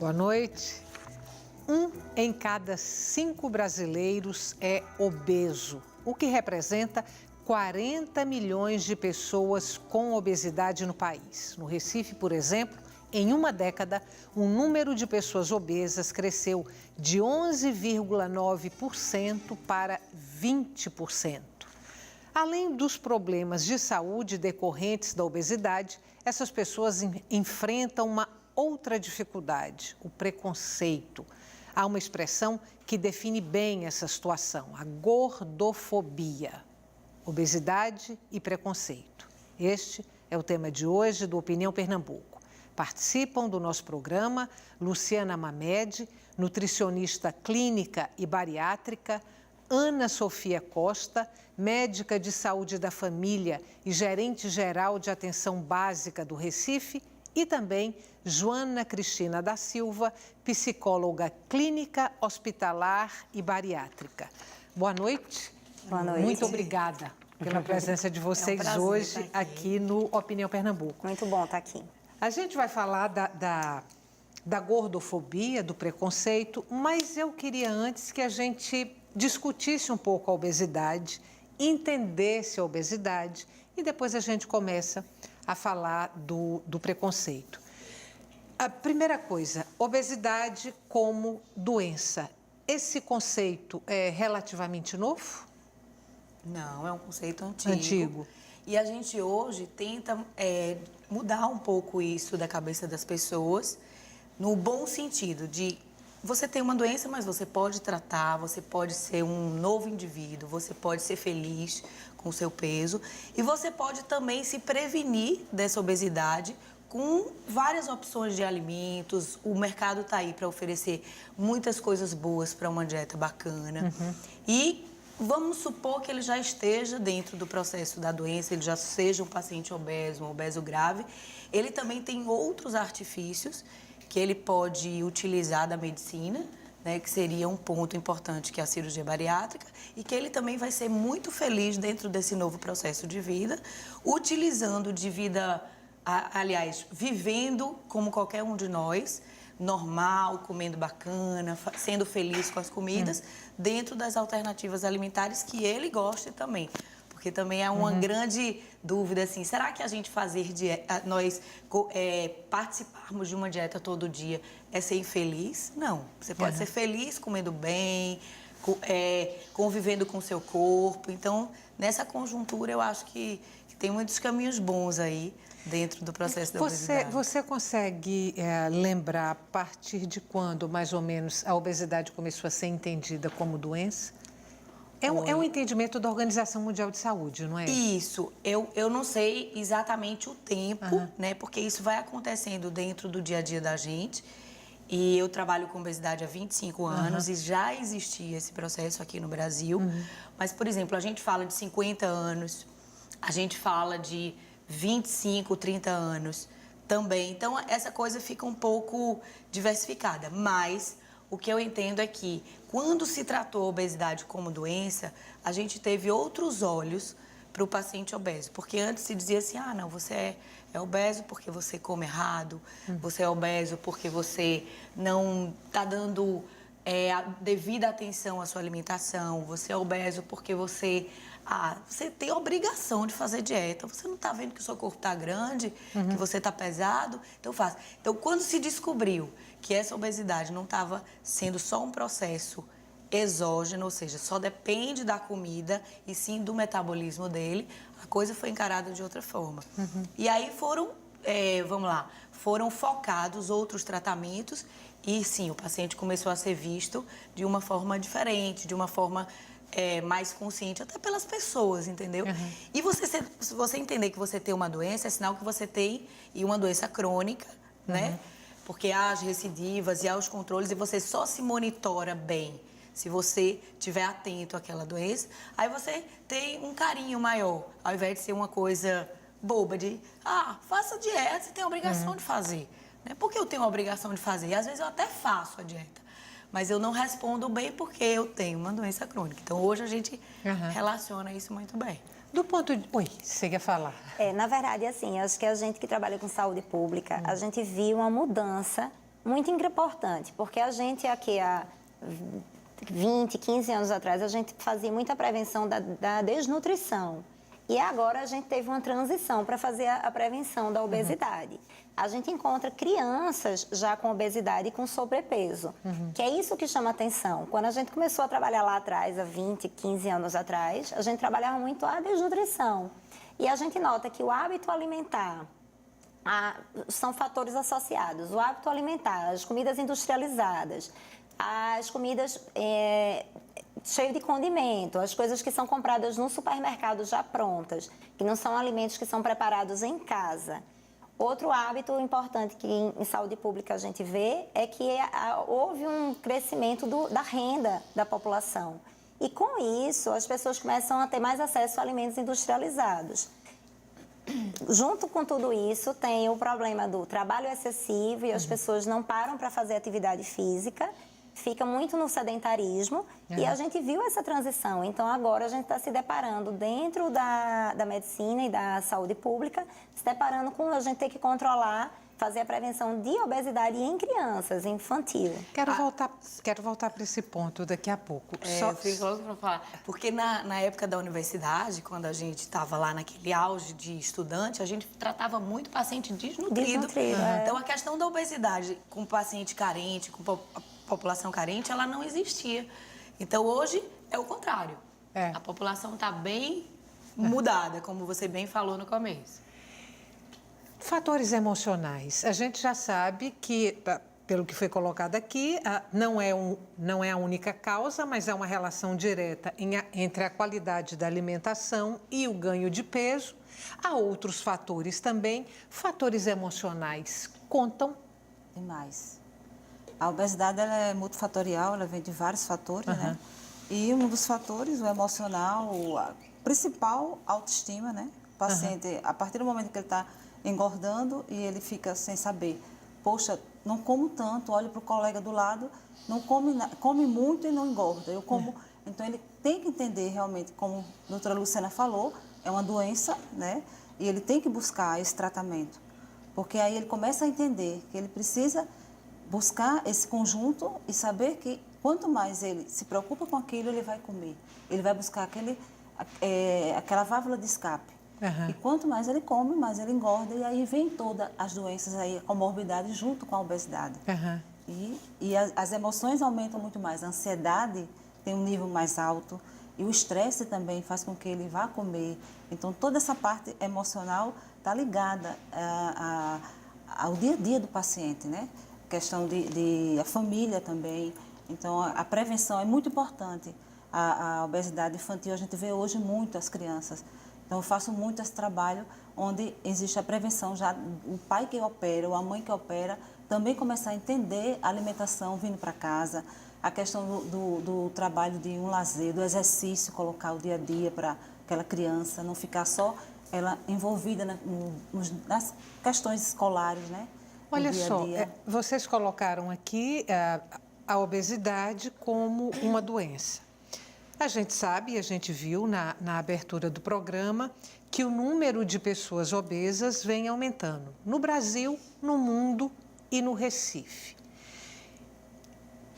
Boa noite. 1 em cada 5 brasileiros é obeso, o que representa 40 milhões de pessoas com obesidade no país. No Recife, por exemplo, em uma década, o número de pessoas obesas cresceu de 11,9% para 20%. Além dos problemas de saúde decorrentes da obesidade, essas pessoas enfrentam uma outra dificuldade, o preconceito. Há uma expressão que define bem essa situação, a gordofobia. Obesidade e preconceito. Este é o tema de hoje do Opinião Pernambuco. Participam do nosso programa Luciana Mamed, nutricionista clínica e bariátrica, Ana Sofia Costa, médica de saúde da família e gerente geral de atenção básica do Recife, e também Joana Cristina da Silva, psicóloga clínica, hospitalar e bariátrica. Boa noite. Boa noite. Muito obrigada pela presença de vocês hoje aqui no Opinião Pernambuco. Muito bom estar aqui. A gente vai falar da gordofobia, do preconceito, mas eu queria antes que a gente discutisse um pouco a obesidade, entendesse a obesidade e depois a gente começa a falar do preconceito. A primeira coisa, obesidade como doença. Esse conceito é relativamente novo? Não, é um conceito antigo. Antigo. E a gente hoje tenta mudar um pouco isso da cabeça das pessoas, no bom sentido de você tem uma doença, mas você pode tratar, você pode ser um novo indivíduo, você pode ser feliz com o seu peso e você pode também se prevenir dessa obesidade com várias opções de alimentos. O mercado está aí para oferecer muitas coisas boas para uma dieta bacana. E vamos supor que ele já esteja dentro do processo da doença, ele já seja um paciente obeso, um obeso grave. Ele também tem outros artifícios que ele pode utilizar da medicina, né, que seria um ponto importante, que é a cirurgia bariátrica, e que ele também vai ser muito feliz dentro desse novo processo de vida, utilizando de vida, aliás, vivendo como qualquer um de nós, normal, comendo bacana, sendo feliz com as comidas, dentro das alternativas alimentares que ele gosta também. Porque também é uma grande dúvida, assim, será que a gente fazer dieta, nós participarmos de uma dieta todo dia é ser infeliz? Não. Você pode ser feliz comendo bem, convivendo com o seu corpo. Então, nessa conjuntura, eu acho que tem muitos caminhos bons aí dentro do processo da obesidade. Você consegue lembrar a partir de quando, mais ou menos, a obesidade começou a ser entendida como doença? É um entendimento da Organização Mundial de Saúde, não é? Isso. Eu não sei exatamente o tempo, né? Porque isso vai acontecendo dentro do dia a dia da gente. E eu trabalho com obesidade há 25 anos e já existia esse processo aqui no Brasil. Mas, por exemplo, a gente fala de 50 anos, a gente fala de 25, 30 anos também. Então, essa coisa fica um pouco diversificada. Mas o que eu entendo é que, quando se tratou a obesidade como doença, a gente teve outros olhos para o paciente obeso. Porque antes se dizia assim, não, você é obeso porque você come errado, você é obeso porque você não está dando a devida atenção à sua alimentação, você é obeso porque você tem a obrigação de fazer dieta, você não está vendo que o seu corpo está grande, que você está pesado, então faça. Então, quando se descobriu que essa obesidade não estava sendo só um processo exógeno, ou seja, só depende da comida e sim do metabolismo dele, a coisa foi encarada de outra forma. E aí foram focados outros tratamentos e sim, o paciente começou a ser visto de uma forma diferente, de uma forma mais consciente, até pelas pessoas, entendeu? E se você entender que você tem uma doença, é sinal que você tem uma doença crônica, né? Porque há as recidivas e há os controles e você só se monitora bem se você estiver atento àquela doença. Aí você tem um carinho maior, ao invés de ser uma coisa boba de, faça dieta, você tem a obrigação de fazer. Né? Por que eu tenho a obrigação de fazer? E às vezes eu até faço a dieta, mas eu não respondo bem porque eu tenho uma doença crônica. Então hoje a gente relaciona isso muito bem. Do ponto de... Oi, você quer falar? Na verdade, assim, acho que a gente que trabalha com saúde pública, a gente viu uma mudança muito importante, porque a gente aqui há 20, 15 anos atrás, a gente fazia muita prevenção da desnutrição. E agora a gente teve uma transição para fazer a prevenção da obesidade. A gente encontra crianças já com obesidade e com sobrepeso, que é isso que chama atenção. Quando a gente começou a trabalhar lá atrás, há 20, 15 anos atrás, a gente trabalhava muito a desnutrição. E a gente nota que o hábito alimentar são fatores associados. O hábito alimentar, as comidas industrializadas, as comidas cheias de condimento, as coisas que são compradas no supermercado já prontas, que não são alimentos que são preparados em casa. Outro hábito importante que em saúde pública a gente vê é que houve um crescimento da renda da população. E com isso, as pessoas começam a ter mais acesso a alimentos industrializados. Junto com tudo isso, tem o problema do trabalho excessivo e as pessoas não param para fazer atividade física, fica muito no sedentarismo e a gente viu essa transição. Então, agora a gente está se deparando dentro da medicina e da saúde pública, se deparando com a gente ter que controlar, fazer a prevenção de obesidade em crianças, infantil. Quero voltar para esse ponto daqui a pouco. Eu fico logo para falar. Porque na época da universidade, quando a gente estava lá naquele auge de estudante, a gente tratava muito paciente desnutrido. Então, a questão da obesidade com paciente carente, com população carente, ela não existia. Então, hoje é o contrário. A população está bem mudada, como você bem falou no começo. Fatores emocionais. A gente já sabe que, pelo que foi colocado aqui, não é a única causa, mas é uma relação direta entre a qualidade da alimentação e o ganho de peso. Há outros fatores também. Fatores emocionais contam? Demais. A obesidade ela é multifatorial, ela vem de vários fatores, né? E um dos fatores, o emocional, a principal, autoestima, né? O paciente, a partir do momento que ele está engordando e ele fica sem saber, poxa, não como tanto, olha para o colega do lado, não come muito e não engorda, eu como... Então, ele tem que entender realmente, como a doutora Luciana falou, é uma doença, né? E ele tem que buscar esse tratamento, porque aí ele começa a entender que ele precisa buscar esse conjunto e saber que quanto mais ele se preocupa com aquilo, ele vai comer. Ele vai buscar aquela válvula de escape. E quanto mais ele come, mais ele engorda. E aí vem todas as doenças, aí, a comorbidade junto com a obesidade. E as emoções aumentam muito mais. A ansiedade tem um nível mais alto. E o estresse também faz com que ele vá comer. Então, toda essa parte emocional está ligada ao dia a dia do paciente, né? Questão a família também. Então, a prevenção é muito importante. A obesidade infantil, a gente vê hoje muito as crianças. Então, eu faço muito esse trabalho onde existe a prevenção já, o pai que opera, ou a mãe que opera, também começar a entender a alimentação vindo para casa, a questão do trabalho de um lazer, do exercício, colocar o dia a dia para aquela criança, não ficar só ela envolvida nas questões escolares, né? Olha só, vocês colocaram aqui a obesidade como uma doença. A gente sabe, e a gente viu na abertura do programa, que o número de pessoas obesas vem aumentando no Brasil, no mundo e no Recife.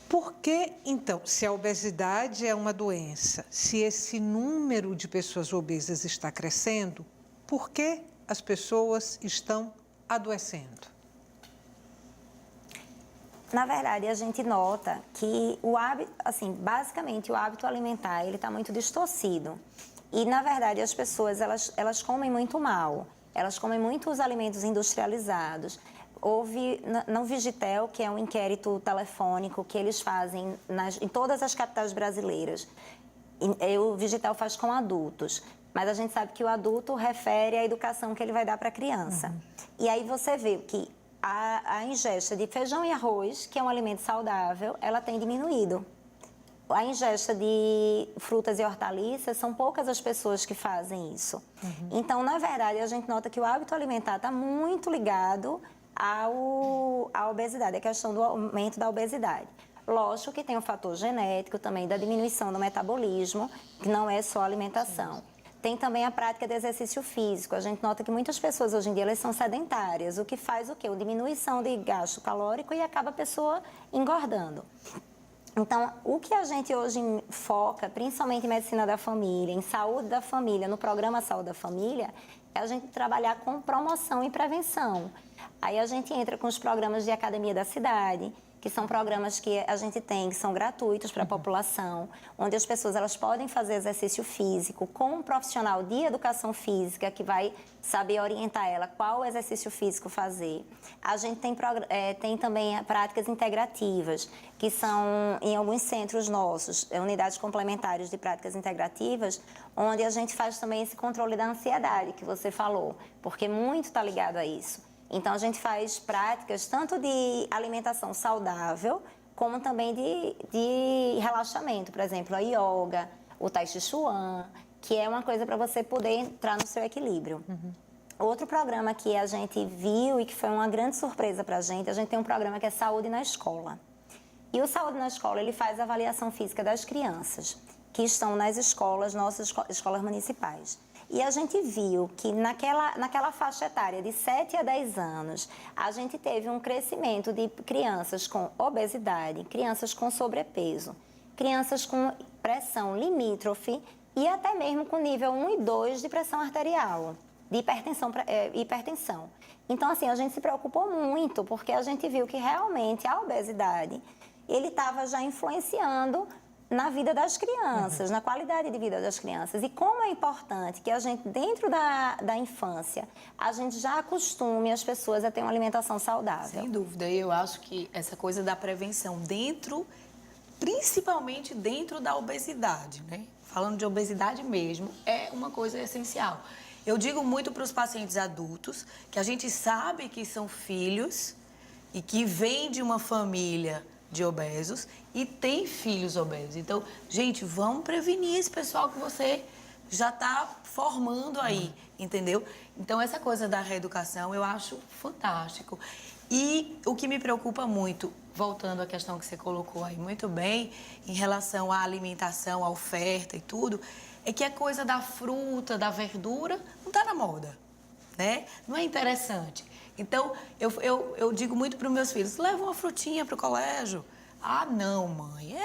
Por que, então, se a obesidade é uma doença, se esse número de pessoas obesas está crescendo, por que as pessoas estão adoecendo? Na verdade, a gente nota que o hábito, assim, basicamente o hábito alimentar, ele está muito distorcido. E, na verdade, as pessoas, elas comem muito mal. Elas comem muitos alimentos industrializados. Houve, no Vigitel, que é um inquérito telefônico que eles fazem em todas as capitais brasileiras. O Vigitel faz com adultos. Mas a gente sabe que o adulto refere à educação que ele vai dar para a criança. E aí você vê que a ingesta de feijão e arroz, que é um alimento saudável, ela tem diminuído. A ingesta de frutas e hortaliças, são poucas as pessoas que fazem isso. Então, na verdade, a gente nota que o hábito alimentar está muito ligado à obesidade, a questão do aumento da obesidade. Lógico que tem o fator genético também da diminuição do metabolismo, que não é só alimentação. tem também a prática de exercício físico. A gente nota que muitas pessoas hoje em dia elas são sedentárias, o que faz o quê? Uma diminuição de gasto calórico e acaba a pessoa engordando. Então, o que a gente hoje foca, principalmente em medicina da família, em saúde da família, no programa Saúde da Família, é a gente trabalhar com promoção e prevenção. Aí a gente entra com os programas de Academia da Cidade, que são programas que a gente tem, que são gratuitos para a população, onde as pessoas elas podem fazer exercício físico com um profissional de educação física que vai saber orientar ela qual exercício físico fazer. A gente tem também práticas integrativas, que são em alguns centros nossos, unidades complementares de práticas integrativas, onde a gente faz também esse controle da ansiedade que você falou, porque muito está ligado a isso. Então, a gente faz práticas tanto de alimentação saudável, como também de relaxamento. Por exemplo, a yoga, o tai chi chuan, que é uma coisa para você poder entrar no seu equilíbrio. Outro programa que a gente viu e que foi uma grande surpresa para a gente tem um programa que é Saúde na Escola. E o Saúde na Escola, ele faz a avaliação física das crianças que estão nas escolas, nossas escolas municipais. E a gente viu que naquela faixa etária de 7 a 10 anos, a gente teve um crescimento de crianças com obesidade, crianças com sobrepeso, crianças com pressão limítrofe e até mesmo com nível 1 e 2 de pressão arterial, de hipertensão. Então, assim, a gente se preocupou muito, porque a gente viu que realmente a obesidade, ele estava já influenciando na vida das crianças, na qualidade de vida das crianças. E como é importante que a gente, dentro da infância, a gente já acostume as pessoas a ter uma alimentação saudável. Sem dúvida. Eu acho que essa coisa da prevenção principalmente dentro da obesidade, né? Falando de obesidade mesmo, é uma coisa essencial. Eu digo muito para os pacientes adultos que a gente sabe que são filhos e que vêm de uma família de obesos e tem filhos obesos. Então, gente, vamos prevenir esse pessoal que você já está formando aí, entendeu? Então, essa coisa da reeducação eu acho fantástico. E o que me preocupa muito, voltando à questão que você colocou aí muito bem, em relação à alimentação, à oferta e tudo, é que a coisa da fruta, da verdura, não está na moda, né? Não é interessante. Então, eu digo muito para os meus filhos, leva uma frutinha para o colégio. Ah, não, mãe.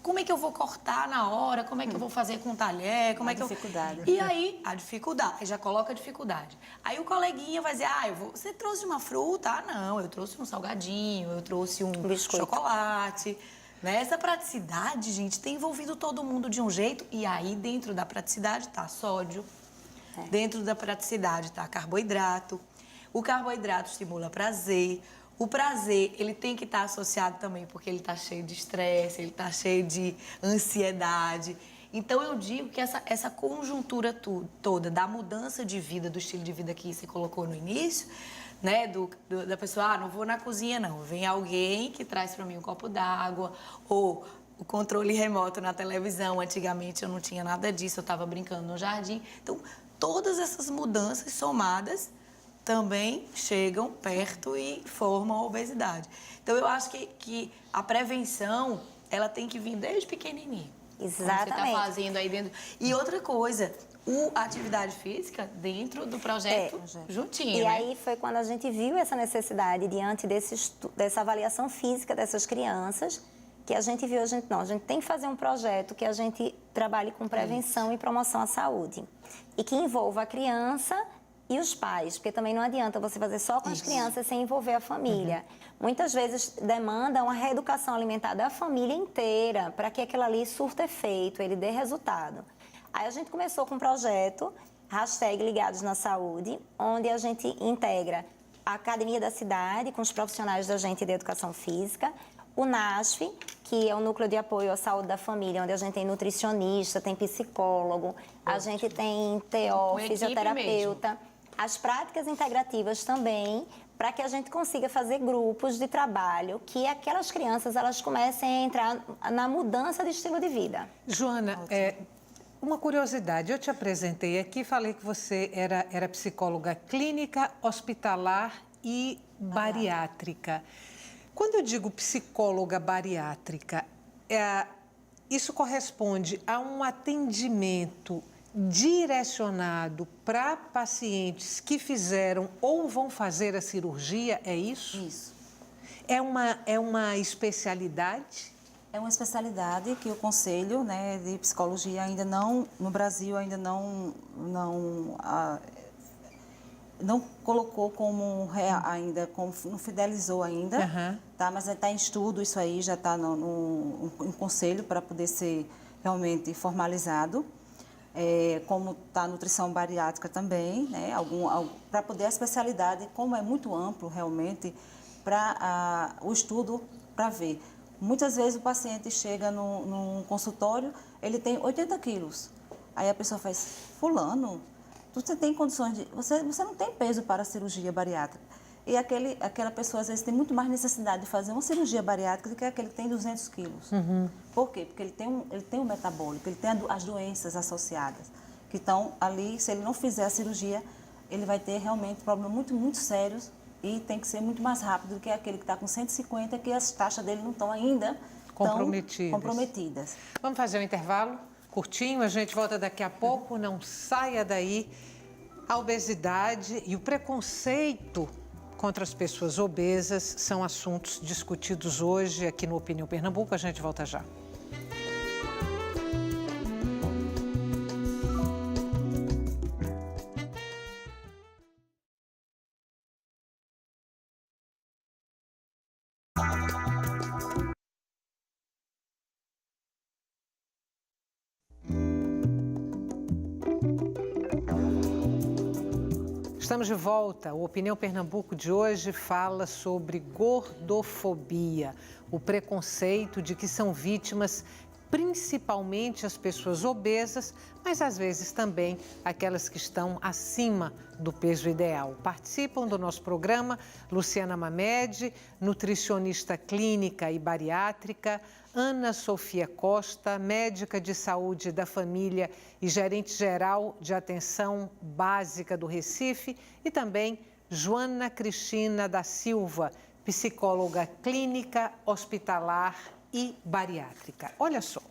Como é que eu vou cortar na hora? Como é que eu vou fazer com o talher? Como é que dificuldade. E aí, a dificuldade. Já coloca a dificuldade. Aí o coleguinha vai dizer, você trouxe uma fruta? Ah, não, eu trouxe um salgadinho, eu trouxe um biscoito, chocolate. Né? Essa praticidade, gente, tem envolvido todo mundo de um jeito. E aí, dentro da praticidade, tá sódio. Dentro da praticidade tá carboidrato. O carboidrato estimula prazer. O prazer, ele tem que estar associado também, porque ele está cheio de estresse, ele está cheio de ansiedade. Então, eu digo que essa conjuntura toda da mudança de vida, do estilo de vida que você colocou no início, né, da pessoa, não vou na cozinha, não. Vem alguém que traz para mim um copo d'água, ou o controle remoto na televisão. Antigamente, eu não tinha nada disso, eu estava brincando no jardim. Então, todas essas mudanças somadas também chegam perto e formam a obesidade. Então, eu acho que a prevenção, ela tem que vir desde pequenininho. Exatamente. Como você está fazendo aí dentro. E outra coisa, a atividade física dentro do projeto juntinho, E né? aí foi quando a gente viu essa necessidade, diante dessa avaliação física dessas crianças, que a gente viu, a gente tem que fazer um projeto que a gente trabalhe com prevenção e promoção à saúde. E que envolva a criança e os pais, porque também não adianta você fazer só com as crianças sem envolver a família. Muitas vezes demanda uma reeducação alimentar da família inteira para que aquilo ali surta efeito, ele dê resultado. Aí a gente começou com um projeto, #Ligados na Saúde, onde a gente integra a Academia da Cidade com os profissionais da gente de educação física, o NASF, que é o Núcleo de Apoio à Saúde da Família, onde a gente tem nutricionista, tem psicólogo, a gente tem TO, fisioterapeuta. As práticas integrativas também, para que a gente consiga fazer grupos de trabalho, que aquelas crianças elas comecem a entrar na mudança de estilo de vida. Joana, uma curiosidade, eu te apresentei aqui, falei que você era psicóloga clínica, hospitalar e bariátrica. Quando eu digo psicóloga bariátrica, isso corresponde a um atendimento direcionado para pacientes que fizeram ou vão fazer a cirurgia, é isso? Isso. É uma especialidade? É uma especialidade que o Conselho, né, de Psicologia ainda não, no Brasil, ainda não colocou como, ainda, como não fidelizou ainda, tá? Mas está em estudo isso aí, já está no Conselho para poder ser realmente formalizado. Como está a nutrição bariátrica também, né? Para poder a especialidade, como é muito amplo realmente, para o estudo para ver. Muitas vezes o paciente chega num consultório, ele tem 80 quilos. Aí a pessoa faz, fulano, você tem condições de... Você não tem peso para a cirurgia bariátrica. E aquela pessoa, às vezes, tem muito mais necessidade de fazer uma cirurgia bariátrica do que aquele que tem 200 quilos. Por quê? Porque ele tem um metabólico, ele tem as doenças associadas, que estão ali, se ele não fizer a cirurgia, ele vai ter realmente problemas muito, muito sérios e tem que ser muito mais rápido do que aquele que está com 150, que as taxas dele não estão ainda comprometidas. Vamos fazer um intervalo curtinho, a gente volta daqui a pouco, não saia daí. A obesidade e o preconceito contra as pessoas obesas são assuntos discutidos hoje aqui no Opinião Pernambuco. A gente volta já. Estamos de volta. O Opinião Pernambuco de hoje fala sobre gordofobia, o preconceito de que são vítimas principalmente as pessoas obesas, mas às vezes também aquelas que estão acima do peso ideal. Participam do nosso programa Luciana Mamed, nutricionista clínica e bariátrica, Ana Sofia Costa, médica de saúde da família e gerente-geral de atenção básica do Recife, e também Joana Cristina da Silva, psicóloga clínica, hospitalar e bariátrica. Olha só,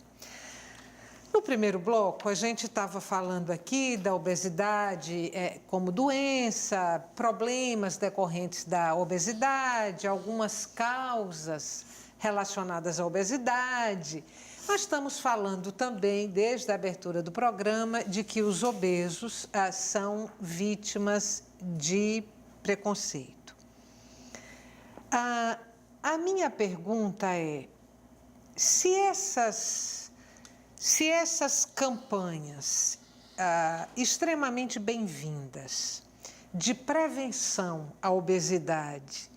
no primeiro bloco a gente estava falando aqui da obesidade como doença, problemas decorrentes da obesidade, algumas causas relacionadas à obesidade. Nós estamos falando também, desde a abertura do programa, de que os obesos são vítimas de preconceito. A minha pergunta é, se essas campanhas extremamente bem-vindas de prevenção à obesidade,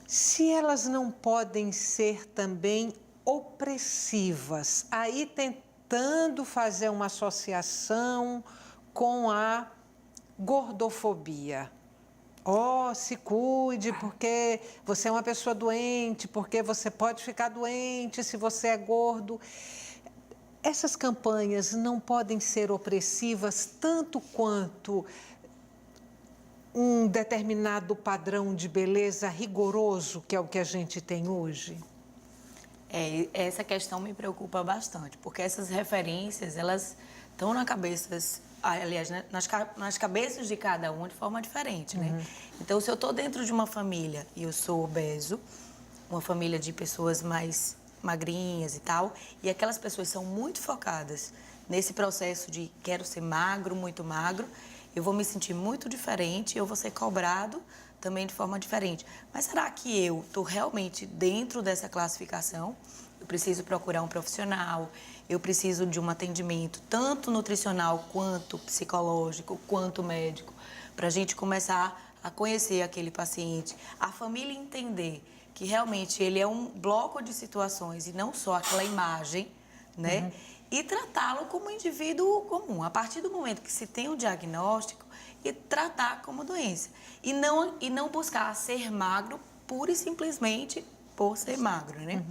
se elas não podem ser também opressivas, aí tentando fazer uma associação com a gordofobia. Se cuide porque você é uma pessoa doente, porque você pode ficar doente se você é gordo. Essas campanhas não podem ser opressivas tanto quanto um determinado padrão de beleza rigoroso, que é o que a gente tem hoje? Essa questão me preocupa bastante, porque essas referências, elas estão na cabeça, aliás, nas cabeças de cada um de forma diferente, né? Então, se eu estou dentro de uma família e eu sou obeso, uma família de pessoas mais magrinhas e tal, e aquelas pessoas são muito focadas nesse processo de quero ser magro, muito magro, eu vou me sentir muito diferente, eu vou ser cobrado também de forma diferente. Mas será que eu estou realmente dentro dessa classificação? Eu preciso procurar um profissional, eu preciso de um atendimento tanto nutricional quanto psicológico, quanto médico, para a gente começar a conhecer aquele paciente, a família entender que realmente ele é um bloco de situações e não só aquela imagem, né? E tratá-lo como um indivíduo comum. A partir do momento que se tem o diagnóstico, e tratar como doença. E não buscar ser magro pura e simplesmente por ser magro, né?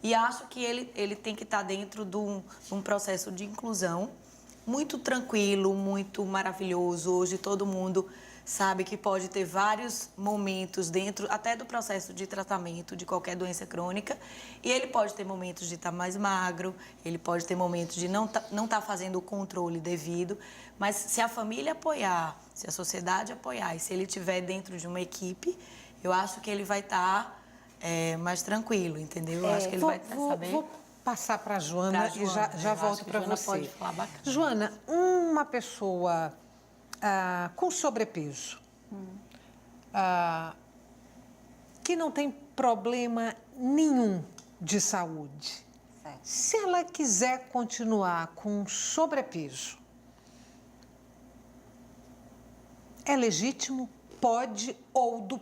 E acho que ele tem que estar dentro de um processo de inclusão muito tranquilo, muito maravilhoso. Hoje todo mundo sabe que pode ter vários momentos dentro, até do processo de tratamento de qualquer doença crônica, e ele pode ter momentos de estar mais magro, ele pode ter momentos de não tá fazendo o controle devido, mas se a família apoiar, se a sociedade apoiar, e se ele estiver dentro de uma equipe, eu acho que ele vai estar mais tranquilo, entendeu? Eu acho que ele vai saber... Vou passar para a Joana e já volto para você. Pode falar bacana. Joana, uma pessoa com sobrepeso, que não tem problema nenhum de saúde, Certo. se ela quiser continuar com sobrepeso, é legítimo? Pode, ou do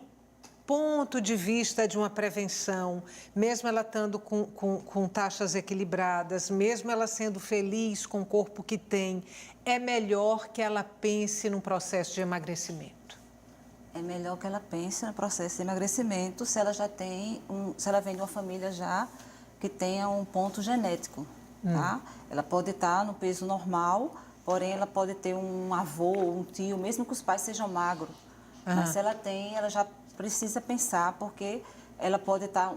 ponto de vista de uma prevenção, mesmo ela estando com taxas equilibradas, mesmo ela sendo feliz com o corpo que tem, é melhor que ela pense num processo de emagrecimento? É melhor que ela pense no processo de emagrecimento se ela já tem se ela vem de uma família já que tenha um ponto genético, tá? Ela pode estar no peso normal, porém ela pode ter um avô, um tio, mesmo que os pais sejam magros. Mas se ela tem, ela já precisa pensar, porque ela pode estar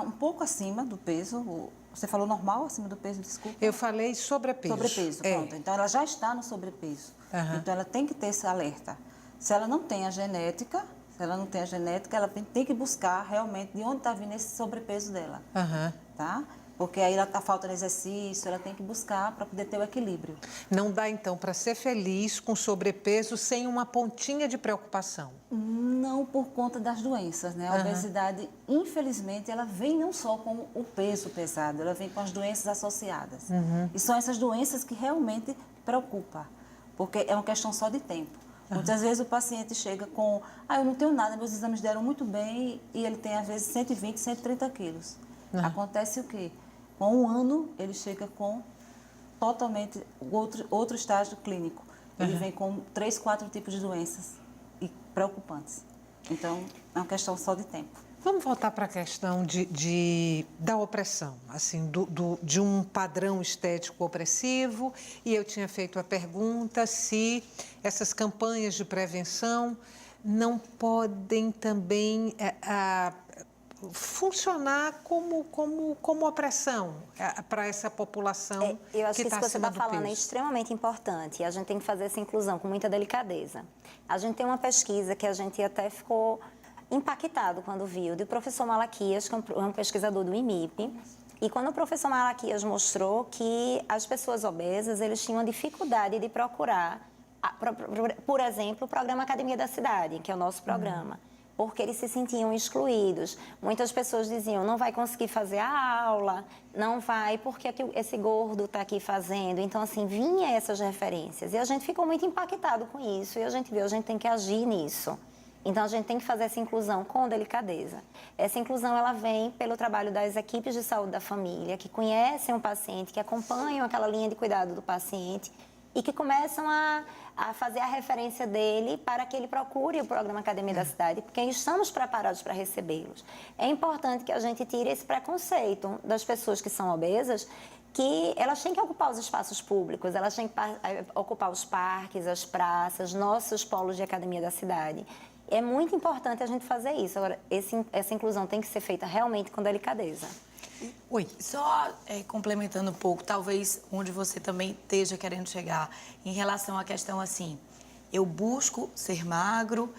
um pouco acima do peso. Você falou normal, acima do peso, desculpa? Eu falei sobrepeso. Sobrepeso, pronto. Então, ela já está no sobrepeso. Então, ela tem que ter esse alerta. Se ela não tem a genética, ela tem que buscar realmente de onde está vindo esse sobrepeso dela. Tá? Porque aí ela está faltando exercício, ela tem que buscar para poder ter o equilíbrio. Não dá, então, para ser feliz com sobrepeso sem uma pontinha de preocupação? Não por conta das doenças, né? A obesidade, infelizmente, ela vem não só com o peso pesado, ela vem com as doenças associadas. E são essas doenças que realmente preocupam, porque é uma questão só de tempo. Muitas vezes o paciente chega com, eu não tenho nada, meus exames deram muito bem, e ele tem, às vezes, 120, 130 quilos. Acontece o quê? Com um ano, ele chega com totalmente outro estágio clínico. Ele vem com 3, 4 tipos de doenças e preocupantes. Então, é uma questão só de tempo. Vamos voltar para a questão da opressão, assim, de um padrão estético opressivo. E eu tinha feito a pergunta se essas campanhas de prevenção não podem também funcionar como opressão para essa população eu acho que isso está que você acima está do falando é peso. extremamente importante e a gente tem que fazer essa inclusão com muita delicadeza. A gente tem uma pesquisa que a gente até ficou impactado quando viu, do professor Malaquias, que é um pesquisador do IMIP, e quando o professor Malaquias mostrou que as pessoas obesas, eles tinham dificuldade de procurar, por exemplo, o programa Academia da Cidade, que é o nosso programa, porque eles se sentiam excluídos. Muitas pessoas diziam, não vai conseguir fazer a aula, não vai, porque esse gordo está aqui fazendo. Então, assim, vinha essas referências. E a gente ficou muito impactado com isso, e a gente viu, a gente tem que agir nisso. Então, a gente tem que fazer essa inclusão com delicadeza. Essa inclusão, ela vem pelo trabalho das equipes de saúde da família, que conhecem o paciente, que acompanham aquela linha de cuidado do paciente e que começam a fazer a referência dele para que ele procure o programa Academia da Cidade, porque estamos preparados para recebê-los. É importante que a gente tire esse preconceito das pessoas que são obesas, que elas têm que ocupar os espaços públicos, elas têm que ocupar os parques, as praças, nossos polos de Academia da Cidade. É muito importante a gente fazer isso. Agora, essa inclusão tem que ser feita realmente com delicadeza. Oi. Só complementando um pouco, talvez onde você também esteja querendo chegar, em relação à questão assim, eu busco ser magro,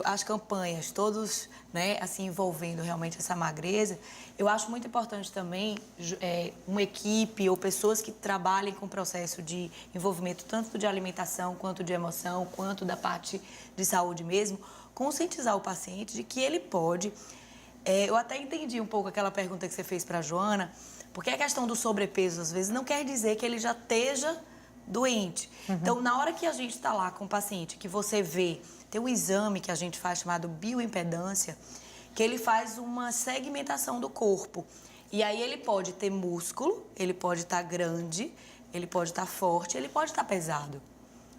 as campanhas, todos, né, assim, envolvendo realmente essa magreza, eu acho muito importante também uma equipe ou pessoas que trabalhem com o processo de envolvimento tanto de alimentação, quanto de emoção, quanto da parte de saúde mesmo, conscientizar o paciente de que ele pode... eu até entendi um pouco aquela pergunta que você fez para a Joana, porque a questão do sobrepeso, às vezes, não quer dizer que ele já esteja doente. Então, na hora que a gente está lá com o paciente, que você vê, tem um exame que a gente faz chamado bioimpedância, que ele faz uma segmentação do corpo. E aí ele pode ter músculo, ele pode estar grande, ele pode estar forte, ele pode estar pesado.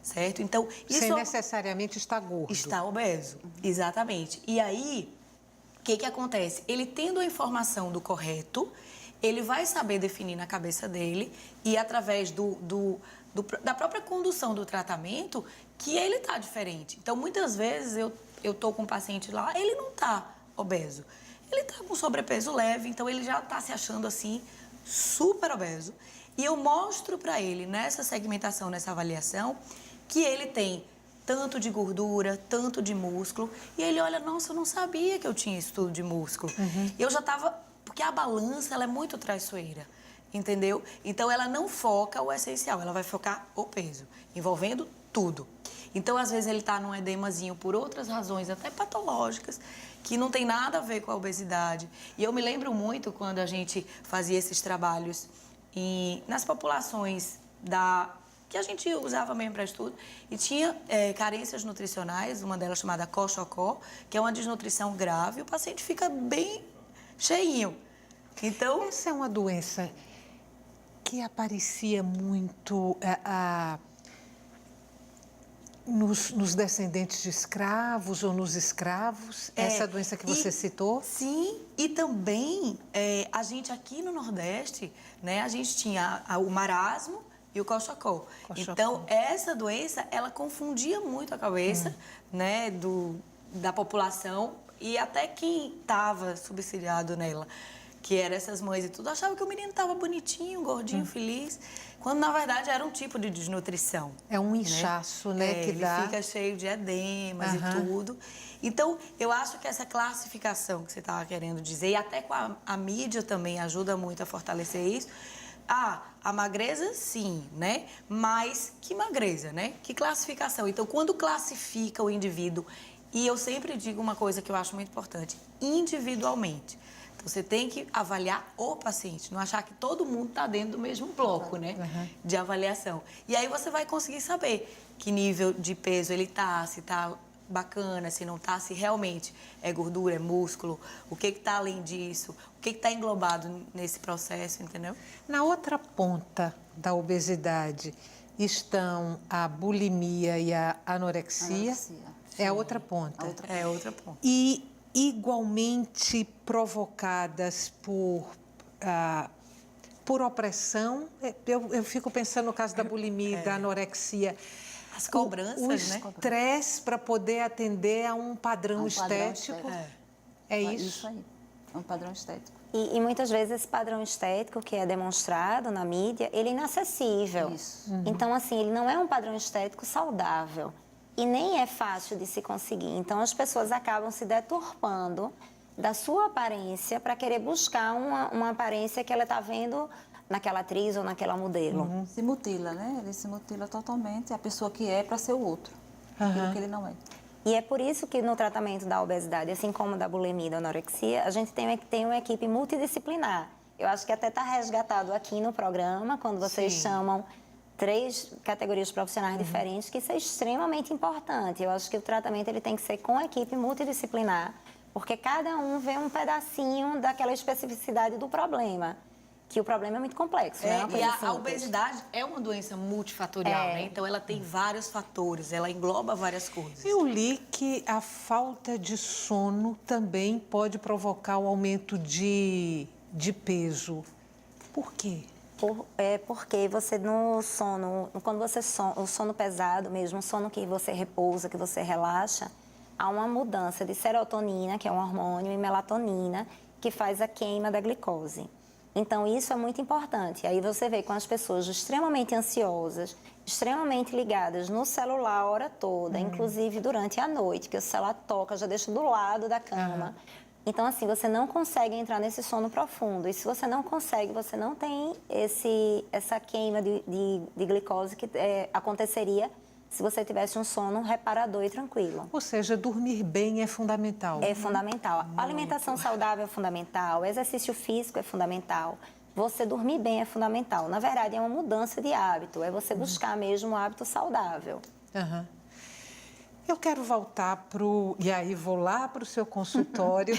Certo? Então, isso sem necessariamente estar gordo. Está obeso, exatamente. E aí, o que acontece? Ele tendo a informação do correto, ele vai saber definir na cabeça dele e através da própria condução do tratamento que ele está diferente. Então, muitas vezes, eu estou com um paciente lá, ele não está obeso. Ele está com sobrepeso leve, então ele já está se achando assim, super obeso. E eu mostro para ele, nessa segmentação, nessa avaliação, que ele tem tanto de gordura, tanto de músculo. E ele olha, nossa, eu não sabia que eu tinha isso tudo de músculo. Eu já estava... Porque a balança, ela é muito traiçoeira, entendeu? Então, ela não foca o essencial, ela vai focar o peso, envolvendo tudo. Então, às vezes, ele está num edemazinho por outras razões, até patológicas, que não tem nada a ver com a obesidade. E eu me lembro muito quando a gente fazia esses trabalhos nas populações que a gente usava mesmo para estudo, e tinha carências nutricionais, uma delas chamada Kochokó, que é uma desnutrição grave, o paciente fica bem cheinho. Então, essa é uma doença que aparecia muito nos descendentes de escravos ou nos escravos, essa doença que você citou? Sim, e também a gente aqui no Nordeste, né, a gente tinha o marasmo e o Kochokó. Então, essa doença, ela confundia muito a cabeça, né, da população e até quem estava subsidiado nela, que eram essas mães e tudo, achava que o menino estava bonitinho, gordinho, feliz, quando na verdade era um tipo de desnutrição. É um inchaço, né, que ele dá. Fica cheio de edemas e tudo. Então, eu acho que essa classificação que você estava querendo dizer, e até com a mídia também ajuda muito a fortalecer isso. A magreza, sim, né? Mas que magreza, né? Que classificação. Então, quando classifica o indivíduo, e eu sempre digo uma coisa que eu acho muito importante, individualmente. Então, você tem que avaliar o paciente, não achar que todo mundo está dentro do mesmo bloco, né? De avaliação. E aí você vai conseguir saber que nível de peso ele está, se está bacana, se não está, se realmente é gordura, é músculo, o que está além disso, o que está englobado nesse processo, entendeu? Na outra ponta da obesidade estão a bulimia e a anorexia. É a outra ponta. É outra ponta. E igualmente provocadas por opressão. Eu fico pensando no caso da bulimia e da anorexia. As cobranças, o né? estresse para poder atender a um padrão estético. É isso? Isso aí, é um padrão estético. E muitas vezes esse padrão estético que é demonstrado na mídia, ele é inacessível. Isso. Então, assim, ele não é um padrão estético saudável e nem é fácil de se conseguir. Então, as pessoas acabam se deturpando da sua aparência para querer buscar uma aparência que ela está vendo naquela atriz ou naquela modelo. Se mutila, né? Ele se mutila totalmente a pessoa que é para ser o outro, aquilo que ele não é. E é por isso que no tratamento da obesidade, assim como da bulimia e da anorexia, a gente tem uma equipe multidisciplinar. Eu acho que até está resgatado aqui no programa, quando vocês chamam 3 categorias profissionais diferentes, que isso é extremamente importante. Eu acho que o tratamento ele tem que ser com a equipe multidisciplinar, porque cada um vê um pedacinho daquela especificidade do problema. Que o problema é muito complexo, né? E a obesidade é uma doença multifatorial, né? Então, ela tem vários fatores, ela engloba várias coisas. Eu li que a falta de sono também pode provocar o aumento de peso. Por quê? Porque você no sono, quando você o sono pesado mesmo, o sono que você repousa, que você relaxa, há uma mudança de serotonina, que é um hormônio, e melatonina, que faz a queima da glicose. Então, isso é muito importante. Aí você vê com as pessoas extremamente ansiosas, extremamente ligadas no celular a hora toda, inclusive durante a noite, que o celular toca, já deixa do lado da cama. Então, assim, você não consegue entrar nesse sono profundo. E se você não consegue, você não tem essa queima de glicose que aconteceria se você tivesse um sono reparador e tranquilo. Ou seja, dormir bem é fundamental. É fundamental. A alimentação saudável é fundamental, o exercício físico é fundamental, você dormir bem é fundamental. Na verdade, é uma mudança de hábito, é você buscar mesmo um hábito saudável. Eu quero voltar e aí vou lá para o seu consultório.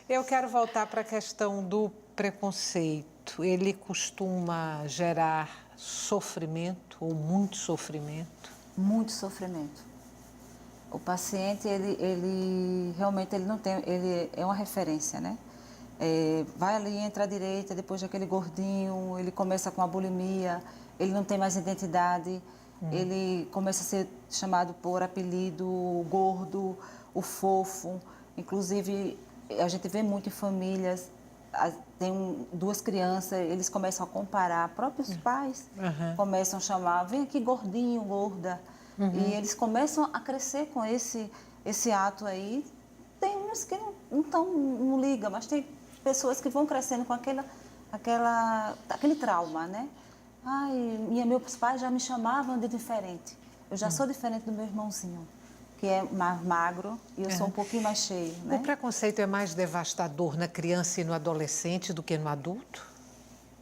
Eu quero voltar para a questão do preconceito. Ele costuma gerar sofrimento ou muito sofrimento? Muito sofrimento. O paciente, ele realmente ele não tem, ele é uma referência, né? vai ali, entra à direita, depois daquele gordinho, ele começa com a bulimia, ele não tem mais identidade, ele começa a ser chamado por apelido gordo, o fofo. Inclusive, a gente vê muito em famílias, tem duas crianças, eles começam a comparar, próprios pais começam a chamar, vem aqui gordinho, gorda. E eles começam a crescer com esse ato aí. Tem uns que não ligam, mas tem pessoas que vão crescendo com aquele trauma, né? Ai, meus pais já me chamavam de diferente. Eu já sou diferente do meu irmãozinho, que é mais magro e eu sou um pouquinho mais cheio, né? O preconceito é mais devastador na criança e no adolescente do que no adulto?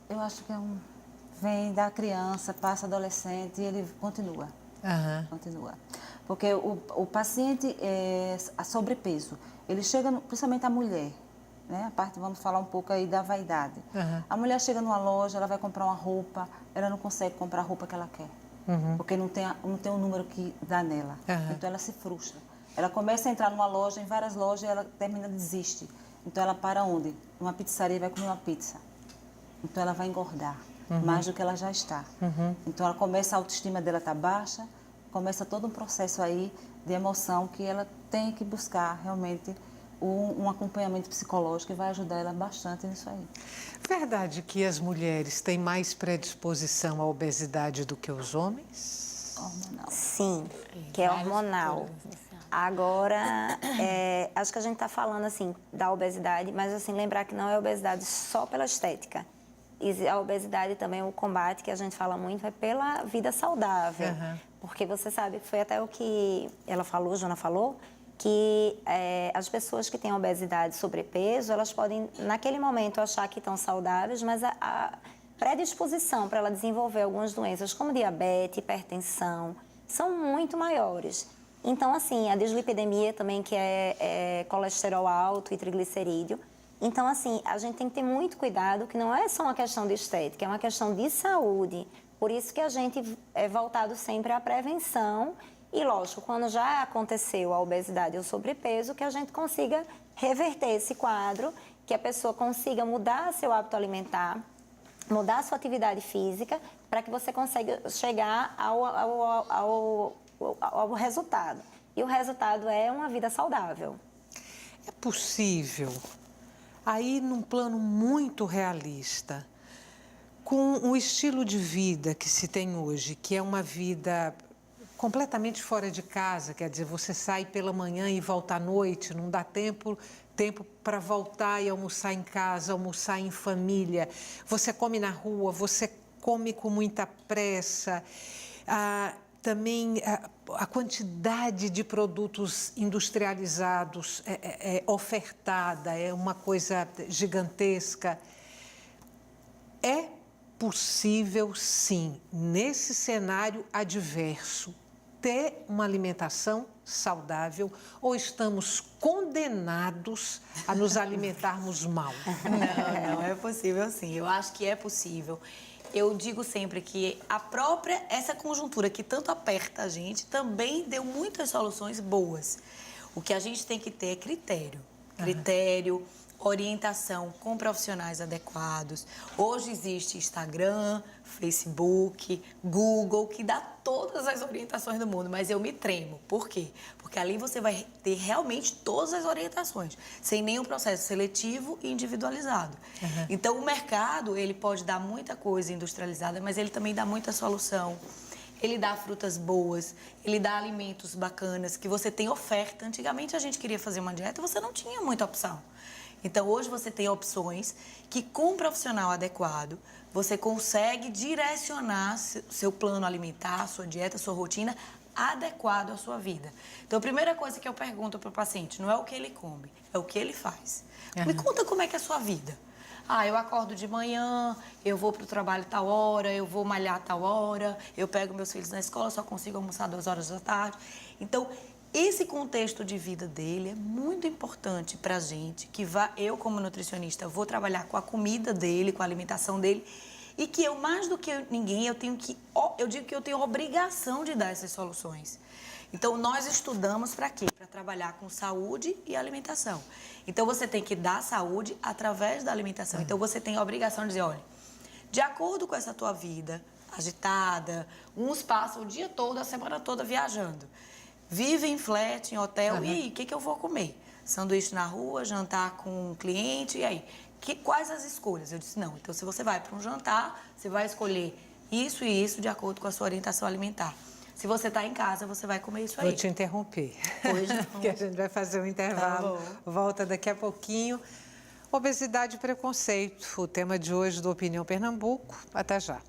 Eu acho que vem da criança, passa adolescente e ele continua. Continua. Porque o paciente a sobrepeso, ele chega, principalmente a mulher, né? Vamos falar um pouco aí da vaidade. A mulher chega numa loja, ela vai comprar uma roupa, ela não consegue comprar a roupa que ela quer, porque não tem um número que dá nela. Então ela se frustra. Ela começa a entrar numa loja, em várias lojas, e ela termina, desiste. Então ela para onde? Numa pizzaria e vai comer uma pizza. Então ela vai engordar mais do que ela já está. Então ela começa, a autoestima dela está baixa, começa todo um processo aí de emoção que ela tem que buscar realmente um acompanhamento psicológico que vai ajudar ela bastante nisso aí. Verdade que as mulheres têm mais predisposição à obesidade do que os homens? Hormonal. Sim, que é hormonal. Agora, acho que a gente está falando assim da obesidade, mas assim, lembrar que não é obesidade só pela estética. E a obesidade também, o combate que a gente fala muito é pela vida saudável. Porque você sabe que foi até o que ela falou, Jona falou, que as pessoas que têm obesidade e sobrepeso, elas podem, naquele momento, achar que estão saudáveis, mas a predisposição para ela desenvolver algumas doenças, como diabetes, hipertensão, são muito maiores. Então, assim, a dislipidemia também, que é colesterol alto e triglicerídeo. Então, assim, a gente tem que ter muito cuidado, que não é só uma questão de estética, é uma questão de saúde. Por isso que a gente é voltado sempre à prevenção e, lógico, quando já aconteceu a obesidade ou o sobrepeso, que a gente consiga reverter esse quadro, que a pessoa consiga mudar seu hábito alimentar, mudar sua atividade física, para que você consiga chegar ao resultado. E o resultado é uma vida saudável. É possível, aí num plano muito realista, com o estilo de vida que se tem hoje, que é uma vida completamente fora de casa, quer dizer, você sai pela manhã e volta à noite, não dá tempo para voltar e almoçar em casa, almoçar em família, você come na rua, você come com muita pressa, também a quantidade de produtos industrializados ofertada é uma coisa gigantesca. É possível, sim, nesse cenário adverso, ter uma alimentação saudável ou estamos condenados a nos alimentarmos mal? Não é possível sim. Eu acho que é possível. Eu digo sempre que essa conjuntura que tanto aperta a gente também deu muitas soluções boas. O que a gente tem que ter é critério, orientação com profissionais adequados. Hoje existe Instagram, Facebook, Google, que dá todas as orientações do mundo, mas eu me tremo. Por quê? Porque ali você vai ter realmente todas as orientações, sem nenhum processo seletivo e individualizado. Então, o mercado, ele pode dar muita coisa industrializada, mas ele também dá muita solução. Ele dá frutas boas, ele dá alimentos bacanas, que você tem oferta. Antigamente, a gente queria fazer uma dieta e você não tinha muita opção. Então, hoje você tem opções que, com um profissional adequado, você consegue direcionar seu plano alimentar, sua dieta, sua rotina, adequado à sua vida. Então, a primeira coisa que eu pergunto para o paciente não é o que ele come, é o que ele faz. Me conta como é que é a sua vida. Eu acordo de manhã, eu vou para o trabalho tal hora, eu vou malhar tal hora, eu pego meus filhos na escola, só consigo almoçar 2 horas da tarde. Então, esse contexto de vida dele é muito importante para a gente, eu como nutricionista vou trabalhar com a comida dele, com a alimentação dele, e que eu, mais do que ninguém, eu digo que eu tenho obrigação de dar essas soluções. Então, nós estudamos para quê? Para trabalhar com saúde e alimentação. Então, você tem que dar saúde através da alimentação. Então, você tem a obrigação de dizer, olha, de acordo com essa tua vida agitada, uns passam o dia todo, a semana toda viajando. Vivem em flat, em hotel, e aí, o que eu vou comer? Sanduíche na rua, jantar com um cliente, e aí? Quais as escolhas? Eu disse, não, então se você vai para um jantar, você vai escolher isso e isso de acordo com a sua orientação alimentar. Se você está em casa, você vai comer isso aí. Vou te interromper, Pois não. porque a gente vai fazer um intervalo, volta daqui a pouquinho. Obesidade e preconceito, o tema de hoje do Opinião Pernambuco. Até já.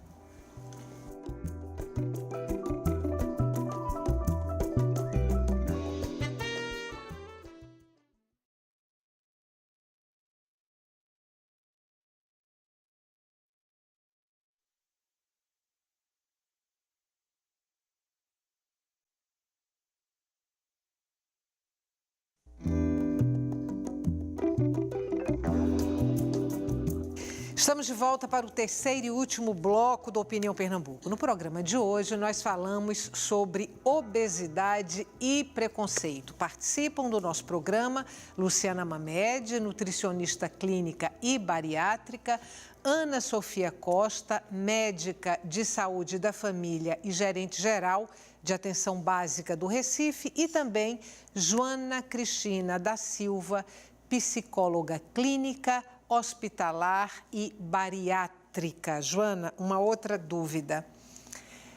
Estamos de volta para o terceiro e último bloco do Opinião Pernambuco. No programa de hoje, nós falamos sobre obesidade e preconceito. Participam do nosso programa Luciana Mamed, nutricionista clínica e bariátrica, Ana Sofia Costa, médica de saúde da família e gerente geral de atenção básica do Recife, e também Joana Cristina da Silva, psicóloga clínica, hospitalar e bariátrica. Joana, uma outra dúvida.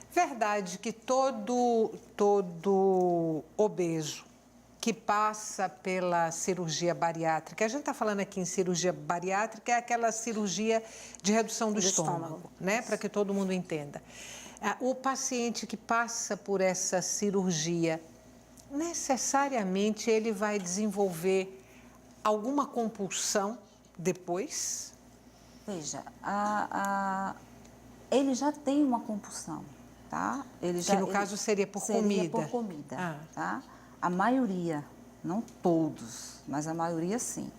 Verdade que todo obeso que passa pela cirurgia bariátrica, a gente está falando aqui em cirurgia bariátrica, é aquela cirurgia de redução do estômago, né? Para que todo mundo entenda. O paciente que passa por essa cirurgia, necessariamente ele vai desenvolver alguma compulsão depois? Veja, ele já tem uma compulsão, tá? Que no caso seria por comida. Seria por comida, tá? A maioria, não todos, mas a maioria sim.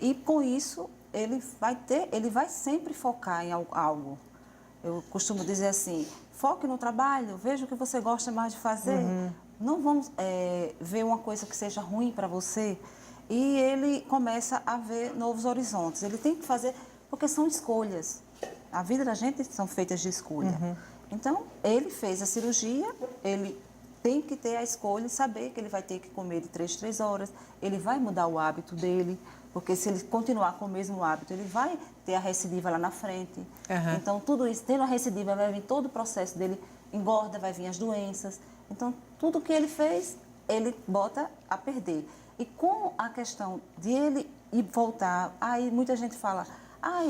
E com isso, ele vai sempre focar em algo. Eu costumo dizer assim, foque no trabalho, veja o que você gosta mais de fazer. Não vamos ver uma coisa que seja ruim para você. E ele começa a ver novos horizontes. Ele tem que fazer, porque são escolhas. A vida da gente são feitas de escolha. Então, ele fez a cirurgia, ele tem que ter a escolha e saber que ele vai ter que comer de 3 horas. Ele vai mudar o hábito dele, porque se ele continuar com o mesmo hábito, ele vai ter a recidiva lá na frente. Então, tudo isso, tendo a recidiva, vai vir todo o processo dele, engorda, vai vir as doenças. Então, tudo que ele fez, ele bota a perder. E com a questão de ele ir voltar, aí muita gente fala,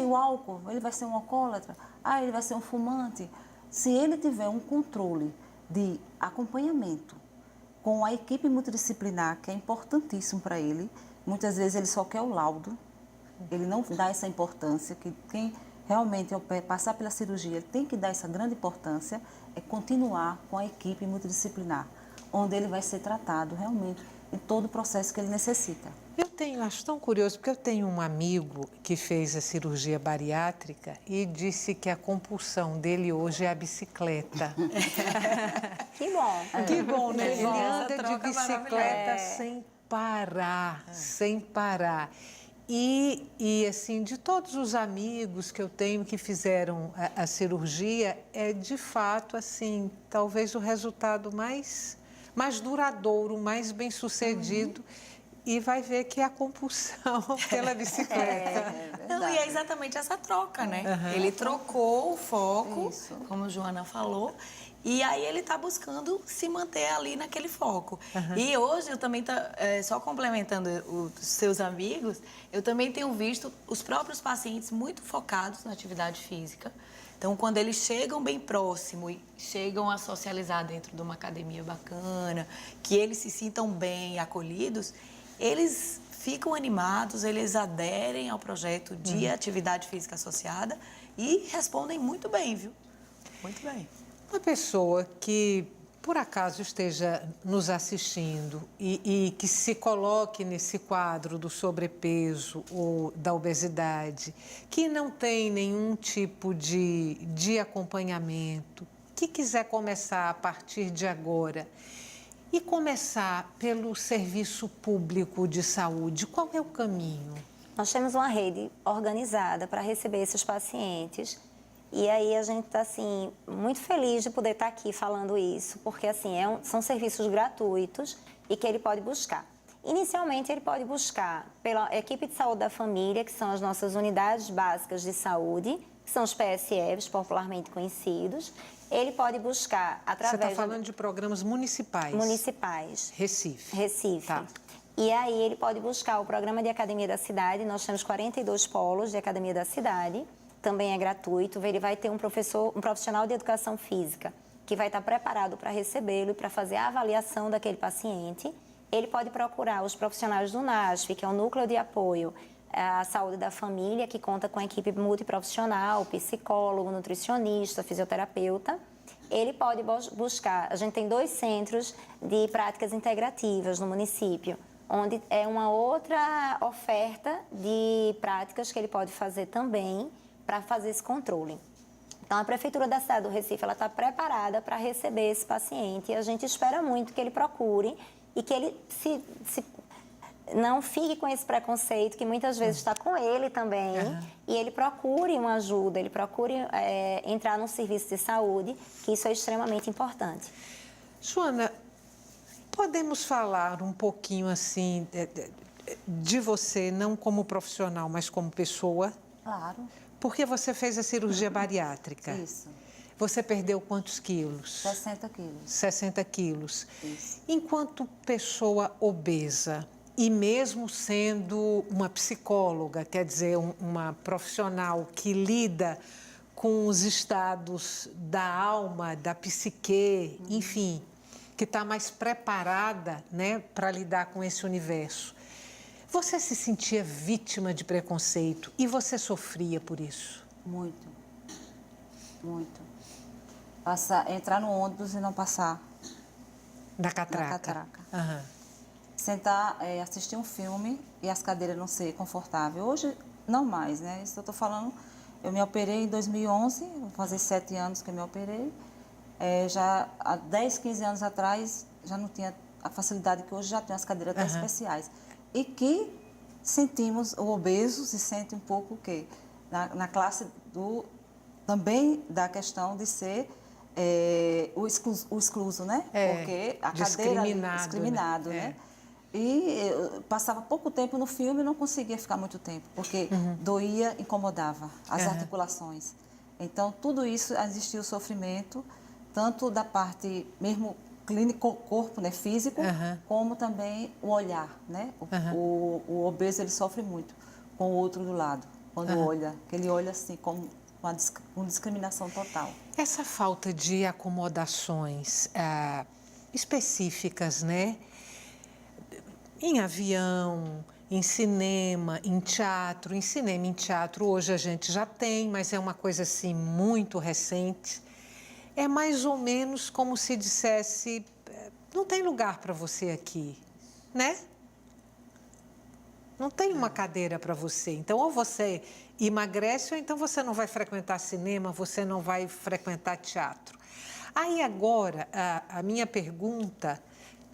o álcool, ele vai ser um alcoólatra, ele vai ser um fumante. Se ele tiver um controle de acompanhamento com a equipe multidisciplinar, que é importantíssimo para ele, muitas vezes ele só quer o laudo, ele não dá essa importância, que quem realmente passar pela cirurgia, ele tem que dar essa grande importância, é continuar com a equipe multidisciplinar, onde ele vai ser tratado realmente em todo o processo que ele necessita. Acho tão curioso, porque eu tenho um amigo que fez a cirurgia bariátrica e disse que a compulsão dele hoje é a bicicleta. Que bom. Que bom, né? Ele bom. anda Essa de troca bicicleta sem parar, sem parar. E assim, de todos os amigos que eu tenho que fizeram a cirurgia, é de fato, assim, talvez o resultado mais duradouro, mais bem-sucedido, e vai ver que é a compulsão pela bicicleta. Não, e é exatamente essa troca, né? Ele trocou o foco, como a Joana falou, e aí ele está buscando se manter ali naquele foco. E hoje eu também, só complementando os seus amigos, eu também tenho visto os próprios pacientes muito focados na atividade física. Então, quando eles chegam bem próximo e chegam a socializar dentro de uma academia bacana, que eles se sintam bem acolhidos, eles ficam animados, eles aderem ao projeto de atividade física associada e respondem muito bem, viu? Muito bem. Uma pessoa que, por acaso, esteja nos assistindo e que se coloque nesse quadro do sobrepeso ou da obesidade, que não tem nenhum tipo de acompanhamento, que quiser começar a partir de agora E começar pelo serviço público de saúde, qual é o caminho? Nós temos uma rede organizada para receber esses pacientes. E aí a gente está, assim, muito feliz de poder estar aqui falando isso, porque, assim, são serviços gratuitos e que ele pode buscar. Inicialmente, ele pode buscar pela equipe de saúde da família, que são as nossas unidades básicas de saúde, que são os PSFs, popularmente conhecidos. Ele pode buscar através... Você está falando de programas municipais? Municipais. Recife. Recife. Tá. E aí ele pode buscar o programa de Academia da Cidade. Nós temos 42 polos de Academia da Cidade. Também é gratuito. Ele vai ter um profissional de educação física que vai estar preparado para recebê-lo e para fazer a avaliação daquele paciente. Ele pode procurar os profissionais do NASF, que é o Núcleo de Apoio à Saúde da Família, que conta com a equipe multiprofissional, psicólogo, nutricionista, fisioterapeuta. Ele pode buscar... A gente tem 2 centros de práticas integrativas no município, onde é uma outra oferta de práticas que ele pode fazer também para fazer esse controle. Então, a Prefeitura da cidade do Recife está preparada para receber esse paciente e a gente espera muito que ele procure e que ele não fique com esse preconceito que muitas vezes está com ele também e ele procure uma ajuda, ele procure entrar num serviço de saúde, que isso é extremamente importante. Joana, podemos falar um pouquinho assim de você, não como profissional, mas como pessoa? Claro. Porque você fez a cirurgia bariátrica. Isso. Você perdeu quantos quilos? 60 quilos. 60 quilos. Isso. Enquanto pessoa obesa, e mesmo sendo uma psicóloga, quer dizer, uma profissional que lida com os estados da alma, da psique, enfim, que está mais preparada, né, para lidar com esse universo. Você se sentia vítima de preconceito e você sofria por isso? Muito. Muito. Entrar no ônibus e não passar. Da catraca? Da catraca. Aham. Sentar, assistir um filme e as cadeiras não ser confortáveis. Hoje, não mais, né? Isso eu estou falando... Eu me operei em 2011, vou fazer 7 anos que eu me operei. Já há 10, 15 anos atrás, já não tinha a facilidade que hoje já tem as cadeiras até especiais. E que sentimos, o obeso se sente um pouco o quê? Na classe também da questão de ser o excluso, né? Porque a cadeira é discriminado, né? E eu passava pouco tempo no filme e não conseguia ficar muito tempo, porque doía, incomodava as articulações. Então, tudo isso, existia o sofrimento, tanto da parte mesmo clínico, corpo, né, físico, como também o olhar, né? O obeso, ele sofre muito com o outro do lado, quando olha, que ele olha assim, com discriminação total. Essa falta de acomodações específicas, né? Em avião, em cinema, em teatro. Em cinema, em teatro, hoje a gente já tem, mas é uma coisa assim muito recente. É mais ou menos como se dissesse, não tem lugar para você aqui, né? Não tem uma cadeira para você. Então, ou você emagrece, ou então você não vai frequentar cinema, você não vai frequentar teatro. Aí agora, a minha pergunta,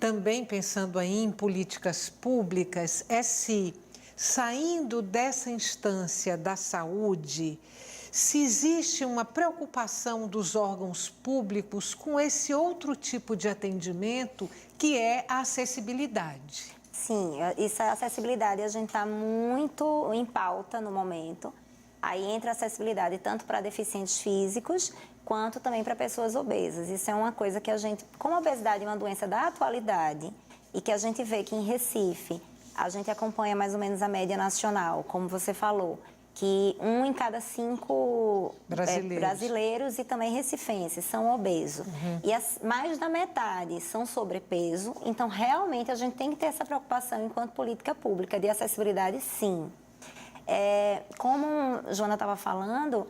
também pensando aí em políticas públicas, é se, saindo dessa instância da saúde, se existe uma preocupação dos órgãos públicos com esse outro tipo de atendimento, que é a acessibilidade. Sim, isso é acessibilidade. A gente está muito em pauta no momento. Aí entra a acessibilidade tanto para deficientes físicos, quanto também para pessoas obesas. Isso é uma coisa que a gente, como a obesidade é uma doença da atualidade, e que a gente vê que em Recife, a gente acompanha mais ou menos a média nacional, como você falou, que 1 em cada 5 brasileiros e também recifenses são obesos. E mais da metade são sobrepeso. Então, realmente, a gente tem que ter essa preocupação enquanto política pública de acessibilidade, sim. Como a Joana estava falando,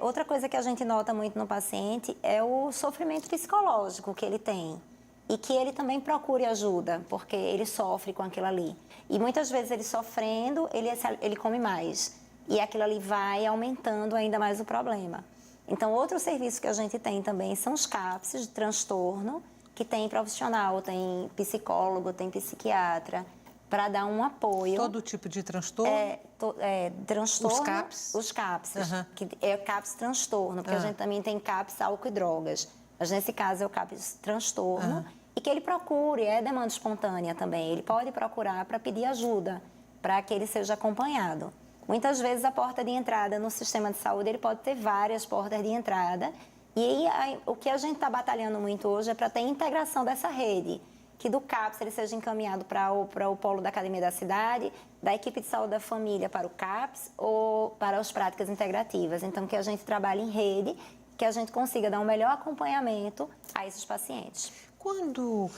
outra coisa que a gente nota muito no paciente é o sofrimento psicológico que ele tem. E que ele também procure ajuda, porque ele sofre com aquilo ali. E muitas vezes ele sofrendo, ele come mais. E aquilo ali vai aumentando ainda mais o problema. Então, outro serviço que a gente tem também são os CAPS de transtorno, que tem profissional, tem psicólogo, tem psiquiatra, para dar um apoio. Todo tipo de transtorno? Transtorno. Os CAPs? Os CAPs, Uhum. que é CAPs transtorno, porque a gente também tem CAPs álcool e drogas. Mas nesse caso é o CAPs transtorno, e que ele procure, é demanda espontânea também. Ele pode procurar para pedir ajuda, para que ele seja acompanhado. Muitas vezes a porta de entrada no sistema de saúde, ele pode ter várias portas de entrada. E aí, o que a gente está batalhando muito hoje é para ter integração dessa rede, que do CAPS ele seja encaminhado para o polo da Academia da Cidade, da equipe de saúde da família para o CAPS ou para as práticas integrativas. Então, que a gente trabalhe em rede, que a gente consiga dar um melhor acompanhamento a esses pacientes. Quando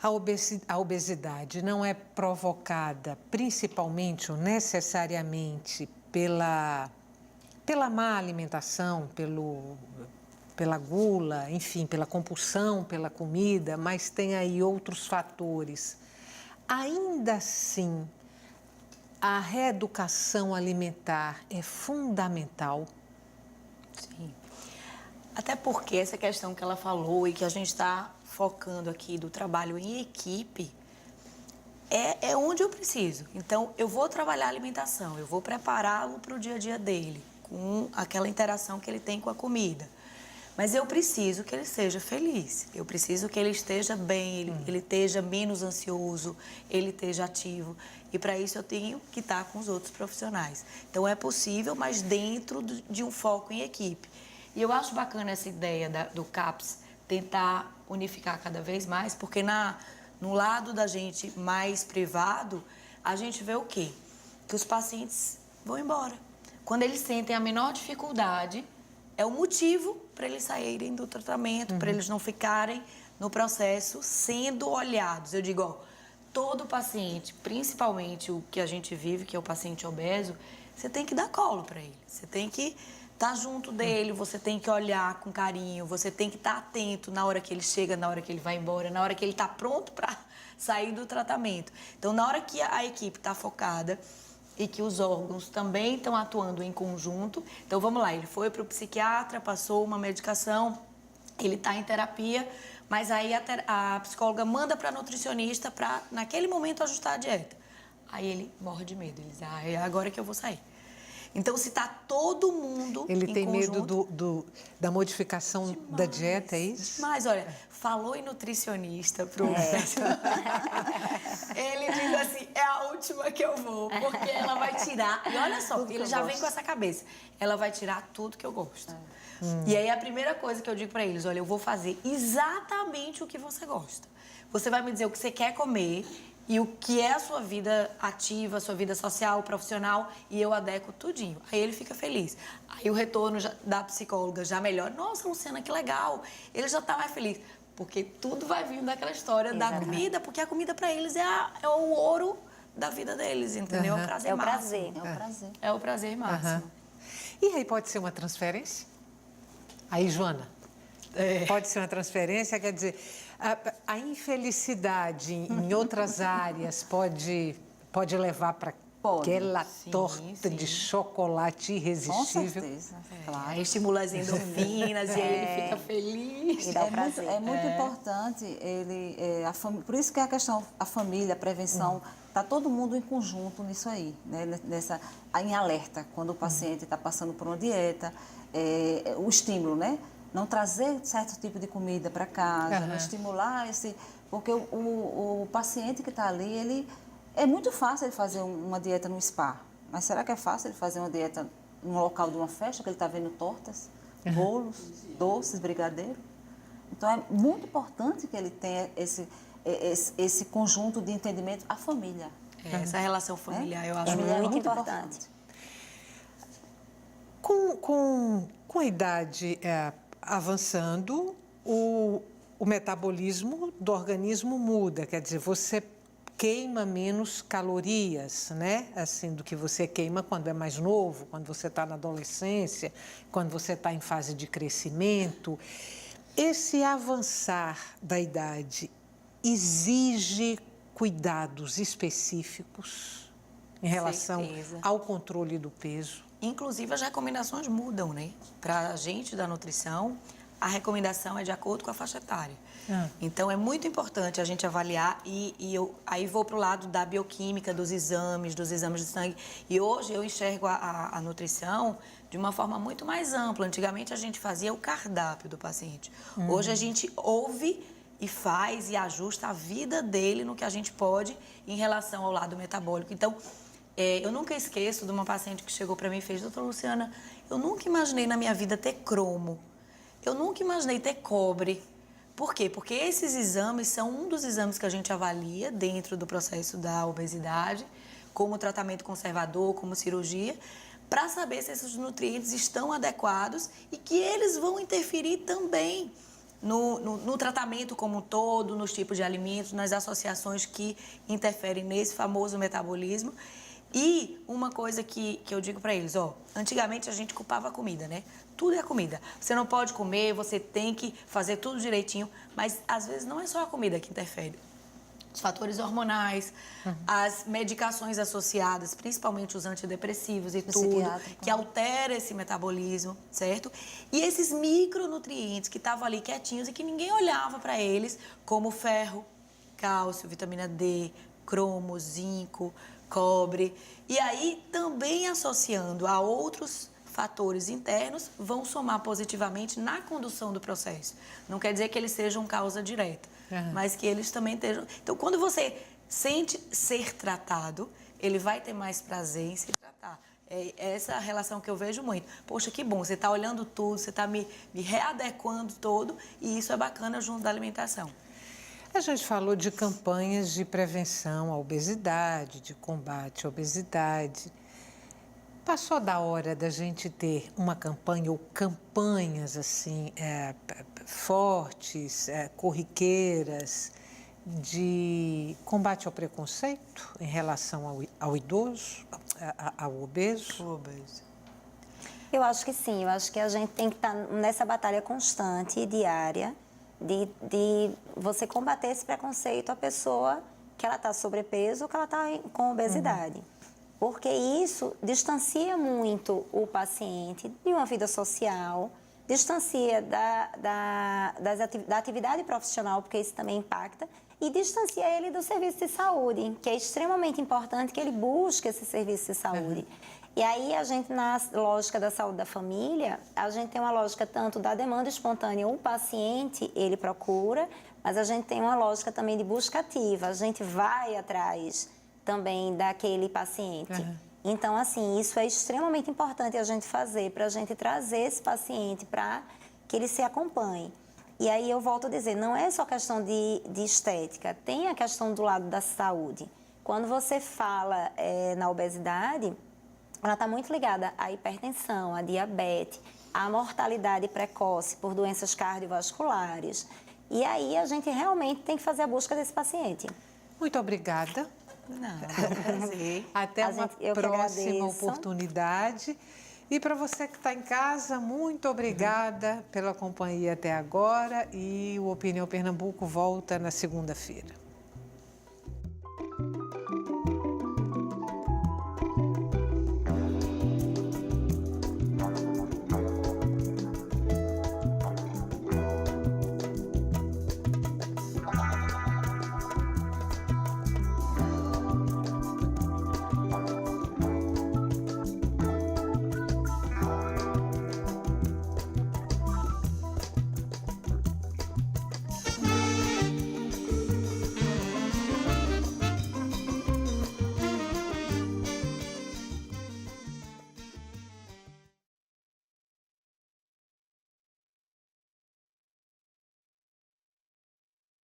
a obesidade não é provocada principalmente ou necessariamente pela má alimentação, pela gula, enfim, pela compulsão pela comida, mas tem aí outros fatores. Ainda assim, a reeducação alimentar é fundamental. Sim. Até porque essa questão que ela falou e que a gente está focando aqui do trabalho em equipe é onde eu preciso. Então, eu vou trabalhar a alimentação, eu vou prepará-lo para o dia a dia dele, com aquela interação que ele tem com a comida. Mas eu preciso que ele seja feliz, eu preciso que ele esteja bem, ele esteja menos ansioso, ele esteja ativo. E para isso eu tenho que estar com os outros profissionais. Então é possível, mas dentro de um foco em equipe. E eu acho bacana essa ideia do CAPS tentar unificar cada vez mais, porque no lado da gente mais privado, a gente vê o quê? Que os pacientes vão embora. Quando eles sentem a menor dificuldade, é o motivo para eles saírem do tratamento, para eles não ficarem no processo sendo olhados. Eu digo, ó, todo paciente, principalmente o que a gente vive, que é o paciente obeso, você tem que dar colo para ele. Você tem que estar junto dele, você tem que olhar com carinho, você tem que estar atento na hora que ele chega, na hora que ele vai embora, na hora que ele está pronto para sair do tratamento. Então, na hora que a equipe está focada e que os órgãos também estão atuando em conjunto. Então, vamos lá, ele foi para o psiquiatra, passou uma medicação, ele está em terapia, mas aí a psicóloga manda para a nutricionista para, naquele momento, ajustar a dieta. Aí ele morre de medo, ele diz, é agora que eu vou sair. Então, se está todo mundo Ele em tem conjunto, medo da modificação da dieta, é isso? Mas, olha, falou em nutricionista pro ele diz assim, é a última que eu vou, porque ela vai tirar... E olha só, ele já vem com essa cabeça. Ela vai tirar tudo que eu gosto. E aí, a primeira coisa que eu digo para eles, olha, eu vou fazer exatamente o que você gosta. Você vai me dizer o que você quer comer e o que é a sua vida ativa, a sua vida social, profissional, e eu adequo tudinho. Aí ele fica feliz. Aí o retorno da psicóloga já melhora. Nossa, Luciana, que legal. Ele já está mais feliz. Porque tudo vai vindo daquela história da comida, porque a comida para eles é o ouro da vida deles, entendeu? É o prazer máximo. É o prazer. É o prazer máximo. E aí pode ser uma transferência? Aí, Joana, pode ser uma transferência, quer dizer, a infelicidade em outras áreas pode levar para aquela torta de chocolate irresistível. Com certeza, Claro. Aí estimula as endorfinas e aí ele fica feliz. E dá o prazer. É muito importante por isso que a questão, a família, a prevenção, está todo mundo em conjunto nisso aí, né? Em alerta, quando o paciente está passando por uma dieta, o estímulo, né? Não trazer certo tipo de comida para casa, não estimular porque o paciente que está ali, é muito fácil ele fazer uma dieta no spa, mas será que é fácil ele fazer uma dieta no local de uma festa, que ele está vendo tortas, bolos, doces, brigadeiro? Então, é muito importante que ele tenha esse conjunto de entendimento, a família. Essa relação familiar, eu acho muito importante. Com a idade avançando, o metabolismo do organismo muda, quer dizer, você queima menos calorias, né? Assim, do que você queima quando é mais novo, quando você está na adolescência, quando você está em fase de crescimento. Esse avançar da idade exige cuidados específicos em relação ao controle do peso? Inclusive, as recomendações mudam, né? Para a gente da nutrição, a recomendação é de acordo com a faixa etária. Então, é muito importante a gente avaliar e eu aí vou para o lado da bioquímica, dos exames de sangue. E hoje eu enxergo a nutrição de uma forma muito mais ampla. Antigamente, a gente fazia o cardápio do paciente. Hoje, a gente ouve e faz e ajusta a vida dele no que a gente pode em relação ao lado metabólico. Então, eu nunca esqueço de uma paciente que chegou para mim e fez: doutora Luciana, eu nunca imaginei na minha vida ter cromo. Eu nunca imaginei ter cobre. Por quê? Porque esses exames são um dos exames que a gente avalia dentro do processo da obesidade, como tratamento conservador, como cirurgia, para saber se esses nutrientes estão adequados e que eles vão interferir também no tratamento como um todo, nos tipos de alimentos, nas associações que interferem nesse famoso metabolismo. E uma coisa que eu digo para eles, antigamente a gente culpava a comida, né? Tudo é comida. Você não pode comer, você tem que fazer tudo direitinho, mas às vezes não é só a comida que interfere. Os fatores hormonais, as medicações associadas, principalmente os antidepressivos e tudo, que altera esse metabolismo, certo? E esses micronutrientes que estavam ali quietinhos e que ninguém olhava para eles, como ferro, cálcio, vitamina D, cromo, zinco, cobre. E aí, também associando a outros fatores internos, vão somar positivamente na condução do processo. Não quer dizer que eles sejam causa direta, mas que eles também estejam... Então, quando você sente ser tratado, ele vai ter mais prazer em se tratar. É essa a relação que eu vejo muito. Poxa, que bom, você está olhando tudo, você está me readequando todo, e isso é bacana junto da alimentação. A gente falou de campanhas de prevenção à obesidade, de combate à obesidade. Passou da hora da gente ter uma campanha ou campanhas assim fortes, corriqueiras, de combate ao preconceito em relação ao idoso, ao obeso? O obeso. Eu acho que sim, eu acho que a gente tem que estar nessa batalha constante e diária de você combater esse preconceito à pessoa que ela está sobrepeso ou que ela está com obesidade. Porque isso distancia muito o paciente de uma vida social, distancia da atividade profissional, porque isso também impacta, e distancia ele do serviço de saúde, que é extremamente importante que ele busque esse serviço de saúde. E aí, a gente, na lógica da saúde da família, a gente tem uma lógica tanto da demanda espontânea, o paciente, ele procura, mas a gente tem uma lógica também de busca ativa, a gente vai atrás também daquele paciente. Então, assim, isso é extremamente importante a gente fazer, para a gente trazer esse paciente para que ele se acompanhe. E aí, eu volto a dizer, não é só questão de estética, tem a questão do lado da saúde. Quando você fala na obesidade, ela está muito ligada à hipertensão, à diabetes, à mortalidade precoce por doenças cardiovasculares. E aí a gente realmente tem que fazer a busca desse paciente. Muito obrigada. Não, é um prazer. Até uma próxima oportunidade. E para você que está em casa, muito obrigada pela companhia até agora. E o Opinião Pernambuco volta na segunda-feira.